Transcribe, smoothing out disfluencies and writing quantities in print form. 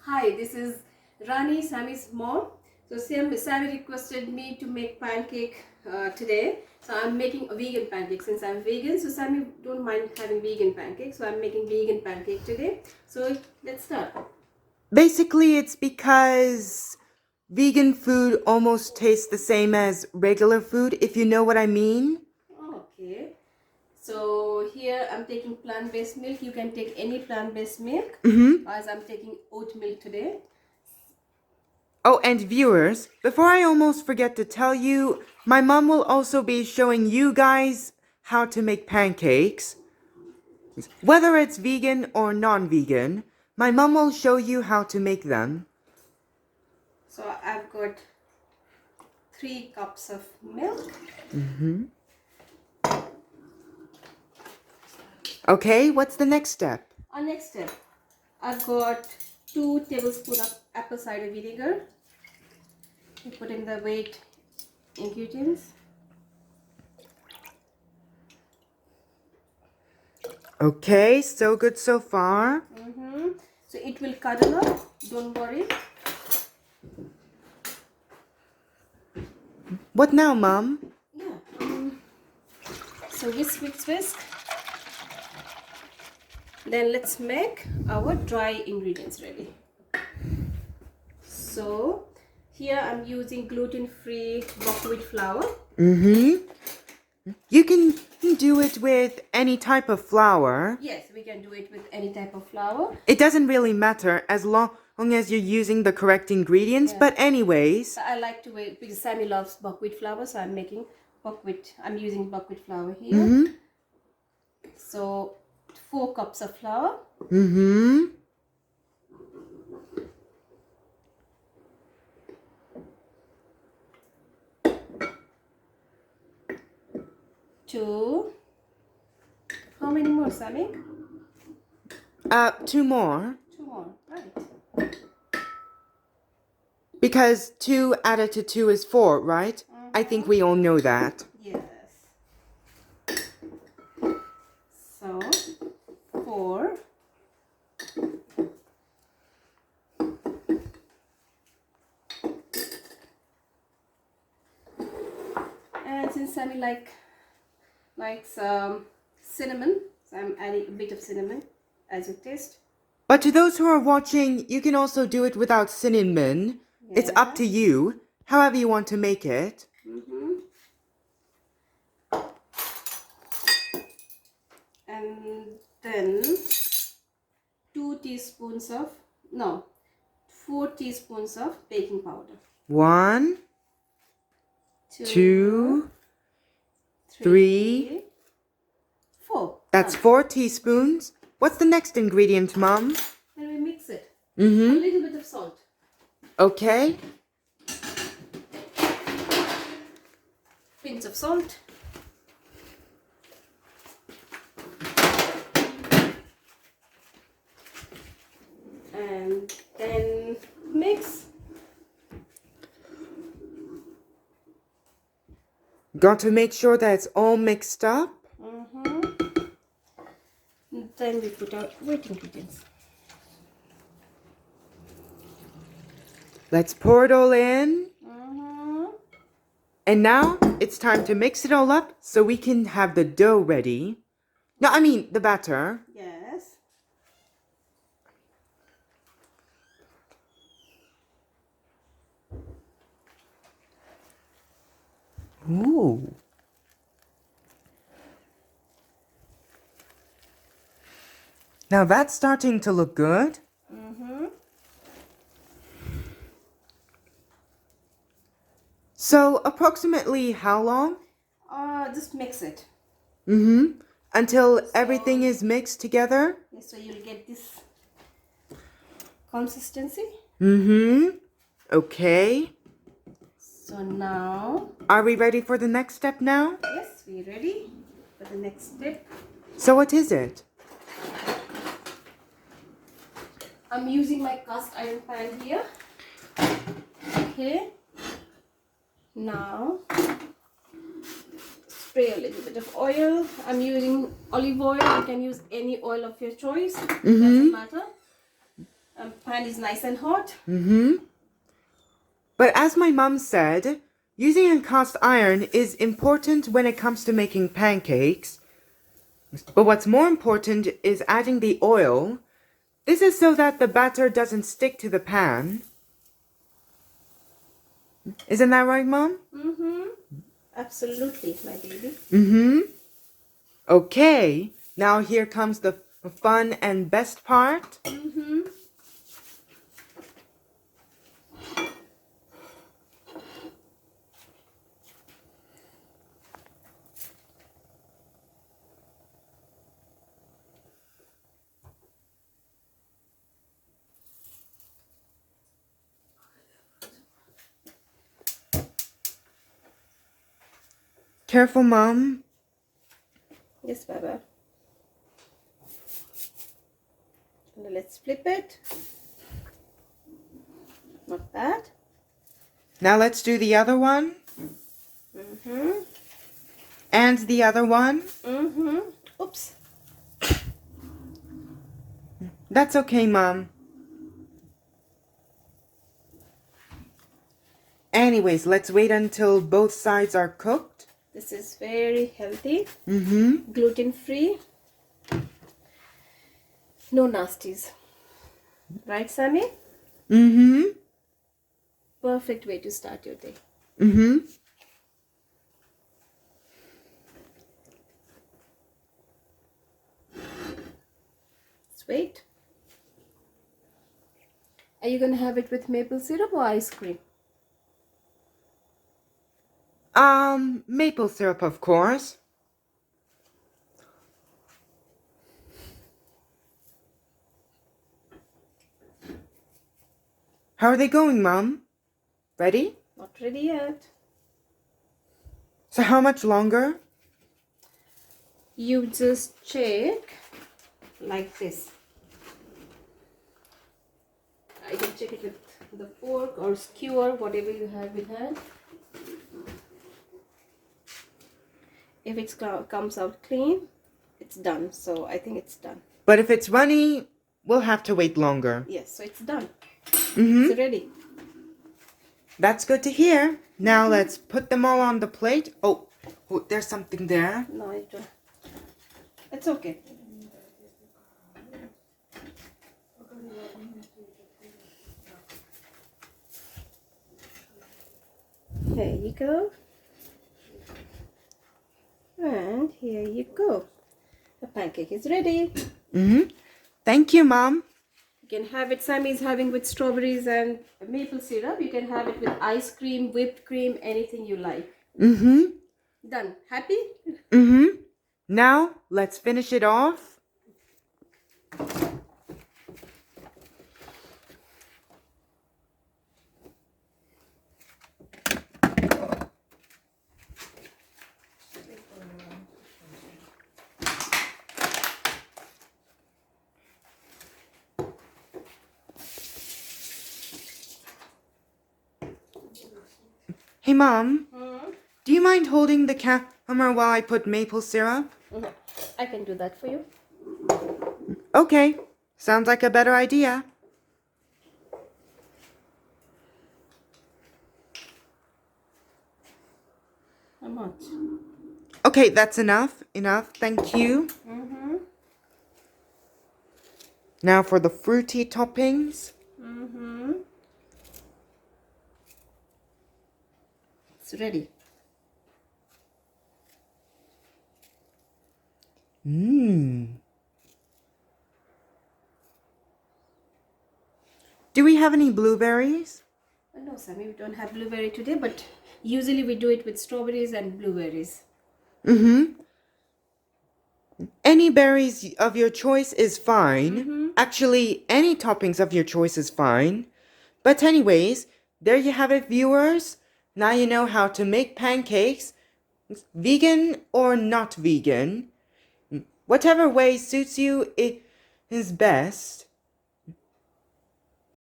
Hi, this is Rani, Sammy's mom. So Sammy requested me to make pancake today. So I'm making a vegan pancake since I'm vegan. So Sammy don't mind having vegan pancake. So I'm making vegan pancake today. So let's start. Basically, it's because vegan food almost tastes the same as regular food, if you know what I mean. Okay. So here I'm taking plant-based milk. You can take any plant-based milk. As I'm taking oat milk today. Oh, and viewers, before I almost forget to tell you, my mom will also be showing you guys how to make pancakes. Whether it's vegan or non-vegan, my mom will show you how to make them. So I've got 3 cups of milk. Okay, what's the next step? Our next step, I've got 2 tablespoons of apple cider vinegar. We put in the weight ingredients. Okay, so good so far. So it will cuddle up, don't worry. What now, Mom? Yeah. So whisk, whisk, whisk. Then let's make our dry ingredients ready. So here I'm using gluten-free buckwheat flour. You can do it with any type of flour. Yes, we can do it with any type of flour. It doesn't really matter as long as you're using the correct ingredients. Yeah. But anyways, So I like to wait because Sammy loves buckwheat flour, so I'm using buckwheat flour here. So 4 cups of flour. 2. How many more, Sammy? 2 more. 2 more, right? Because 2 added to 2 is 4, right? I think we all know that. Yes. So 4. And since Sammy likes cinnamon, so I'm adding a bit of cinnamon as you taste. But to those who are watching, you can also do it without cinnamon. It's up to you, however you want to make it. And then 4 teaspoons of baking powder. 1, 2, 3, 4. That's 4 teaspoons. What's the next ingredient, Mom? Then we mix it. A little bit of salt. Okay. Pinch of salt. And then mix. Got to make sure that it's all mixed up. Then we put our wet ingredients. Let's pour it all in. And now it's time to mix it all up so we can have the dough ready. No, I mean the batter. Yes. Ooh. Now that's starting to look good. So approximately how long? Just mix it. Until everything is mixed together? Yes, so you'll get this consistency. Okay. So now, Are we ready for the next step now? yes, we're ready for the next step. So what is it? I'm using my cast iron pan here. Okay. Now, spray a little bit of oil. I'm using olive oil. You can use any oil of your choice. Doesn't matter. pan is nice and hot. But as my mom said, using a cast iron is important when it comes to making pancakes. But what's more important is adding the oil. This is so that the batter doesn't stick to the pan. Isn't that right, Mom? Absolutely, my baby. Okay, now here comes the fun and best part. Careful, Mom. Yes, Baba. Now let's flip it. Not bad. Now let's do the other one. And the other one. Oops. That's okay, Mom. Anyways, let's wait until both sides are cooked. This is very healthy. Gluten-free. No nasties. Right, Sammy? Perfect way to start your day. Let's wait. Are you going to have it with maple syrup or ice cream? Maple syrup, of course. How are they going, Mom? Ready? Not ready yet. So how much longer? You just check like this. I can check it with the fork or skewer, whatever you have in hand. If it comes out clean, it's done. So I think it's done. But if it's runny, we'll have to wait longer. Yes, so it's done. It's ready. That's good to hear. Now let's put them all on the plate. Oh, there's something there. No, it's okay. There you go. And here you go. The pancake is ready. Thank you, Mom. You can have it, Sammy is having with strawberries and maple syrup. You can have it with ice cream, whipped cream, anything you like. Done. Happy? Now, let's finish it off. Hey, Mom. Do you mind holding the camera while I put maple syrup? I can do that for you. Okay. Sounds like a better idea. How much? Okay, that's enough. Enough. Thank you. Now for the fruity toppings. It's ready. Do we have any blueberries? No, Sammy, we don't have blueberry today, but usually we do it with strawberries and blueberries. Any berries of your choice is fine. Actually, any toppings of your choice is fine. But anyways, there you have it, viewers. Now you know how to make pancakes, vegan or not vegan. Whatever way suits you is best.